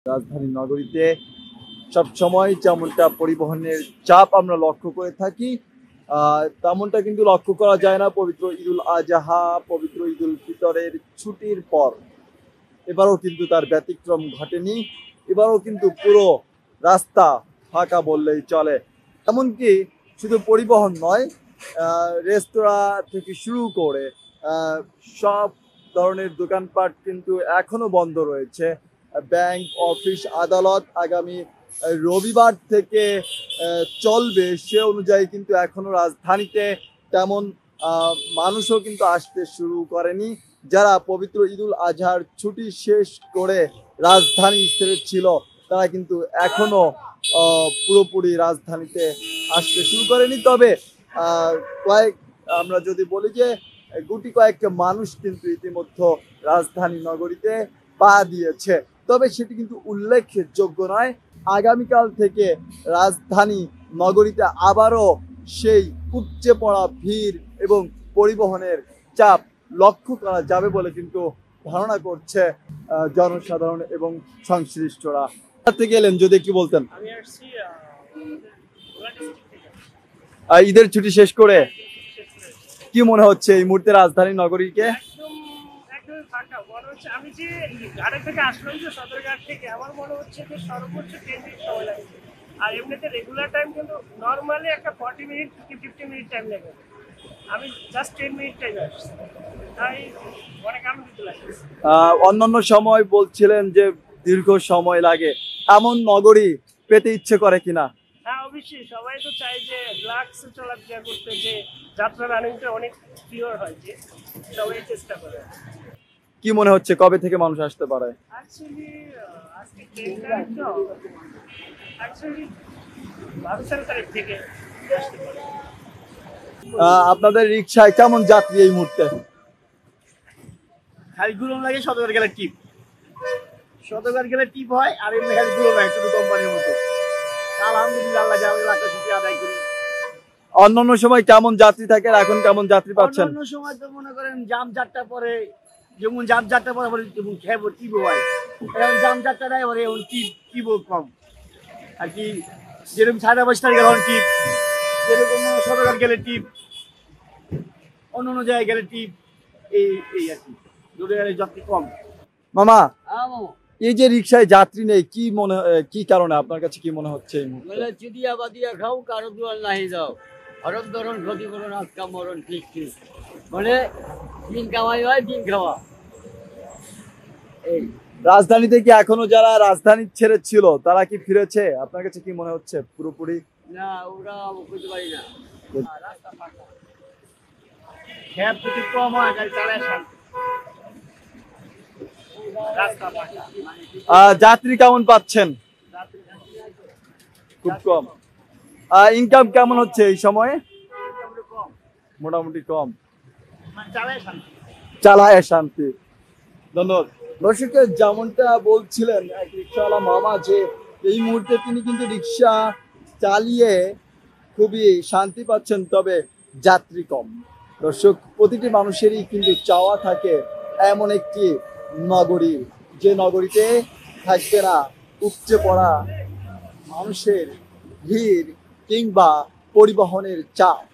রাজধানী নগরীতে সবসময় যেমনটা পরিবহনের চাপ আমরা লক্ষ্য করে থাকি, তেমনটা কিন্তু লক্ষ্য করা যায় না পবিত্র ঈদুল আজহা, পবিত্র ঈদুল ফিতরের ছুটির পর। এবারও কিন্তু তার ব্যতিক্রম ঘটেনি। এবারও কিন্তু পুরো রাস্তা ফাঁকা বললেই চলে। এমনকি শুধু পরিবহন নয়, রেস্তোরাঁ থেকে শুরু করে সব ধরনের দোকানপাট কিন্তু এখনো বন্ধ রয়েছে। ব্যাংক, অফিস, আদালত আগামী রবিবার থেকে চলবে, সে অনুযায়ী কিন্তু এখনো রাজধানীতে তেমন মানুষও কিন্তু আসতে শুরু করেনি। যারা পবিত্র ঈদুল আজহার ছুটি শেষ করে রাজধানী ছিল, তারা কিন্তু এখনো পুরোপুরি রাজধানীতে আসতে শুরু করেনি। তবে আমরা যদি বলি যে গুটি কয়েক মানুষ কিন্তু ইতিমধ্যে রাজধানী নগরীতে পা দিয়েছে, তবে সেটি কিন্তু উল্লেখযোগ্য নয়। আগামীকাল থেকে রাজধানী নগরীতে আবারও সেই উপচে পড়া ভিড় এবং পরিবহনের চাপ লক্ষ্য করা যাবে বলে কিন্তু ধারণা করছে জনসাধারণ এবং সংশ্লিষ্টরা। গেলেন যদি একটু বলতেন। ঈদের ছুটি শেষ করে কি মনে হচ্ছে এই মুহূর্তে রাজধানী নগরীকে? আমি যে গাড়ি থেকে আসলাম, যে সদরঘাট থেকে, আমার মনে হচ্ছে যে সর্বোচ্চ 10 মিনিট সময় লাগে। আর এমনিতে রেগুলার টাইম কিন্তু নর্মালি একটা 40 মিনিট কি 50 মিনিট টাইম লাগে। আমি জাস্ট 10 মিনিট টাইম আসছি, তাই অনেক আনন্দিত লাগে। অন্যান্য সময় বলছিলেন যে দীর্ঘ সময় লাগে, এমন নগরী পেতে ইচ্ছে করে কিনা? হ্যাঁ, অবশ্যই। সবাই তো চাই যে রিল্যাক্সে চলাফেরা করতে, যে যাত্রা রানিংটা অনেক ক্লিয়ার হয়, যে সবাই চেষ্টা করে। কি মনে হচ্ছে কবে থেকে মানুষ আসতে পারে? অ্যাকচুয়ালি আজকে 10 তারিখ, তো অ্যাকচুয়ালি 12 তারিখ থেকে আসতে পারে। আপনাদের রিক্সায় কেমন যাত্রী এই মুহূর্তে? খালি গুলন লাগে সদরঘাট গেলে টিপ, সদরঘাট গেলে টিপ হয়, আর এমনি খালি গুলো নাই, শুধু কোম্পানির মতো। আলহামদুলিল্লাহ, আল্লাহ যা লাখ শুকরিয়া আদায় করি। অন্যান্য সময় কেমন যাত্রী থাকে, এখন কেমন যাত্রী পাচ্ছেন? অন্য সময় তো মনে করেন জাম চারটা পরে, যেমন জাম চারটা পরে আবার যেমন খেবো টিপো হয়, এখন জাম চারটা নাই, এবারে এখন টিপও কম আর কি। যেরকম 5:30 গেলে টিপ, যেরকম সদরঘাট গেলে টিপ, অন্য জায়গায় গেলে টিপ, এই আর কি। দূরে গেলে যাত্রী কম। মামা, এই যে রিক্সায় যাত্রী নেই, কি কারণে আপনার কাছে কি মনে হচ্ছে এই মুহূর্তে? চিদিয়া বাদিয়া খাও, কারো দুয়ার নাহি যাও, হরণ ধরন ক্ষতিপূরণ আজকা মরণ ঠিক ঠিক, মানে দিন কামাই হয় দিন খাওয়া। এই রাজধানীতে কি এখনো যারা রাজধানী ছেড়ে ছিল তারা কি ফিরেছে? আপনার কাছে কি মনে হচ্ছে পুরোপুরি? না, ওরা বুঝতে পারি না। রাস্তা ফাঁকা, খেপ যদি কম হয় গাড়ি চালায় শান্তি। রাস্তা ফাঁকা, যাত্রী কেমন পাচ্ছেন? খুব কম। ইনকাম কেমন হচ্ছে এই সময়ে? মোটামুটি কম, চালায় শান্তি। ধন্যবাদ। দর্শকের যেমনটা বলছিলেন এক রিক্সাওয়ালা মামা, যে এই মুহূর্তে তিনি কিন্তু রিক্সা চালিয়ে খুবই শান্তি পাচ্ছেন, তবে যাত্রী কম। দর্শক, প্রতিটি মানুষেরই কিন্তু চাওয়া থাকে এমন একটি নগরী, যে নগরীতে থাকবে না উপচে পড়া মানুষের ভিড় কিংবা পরিবহনের চাপ।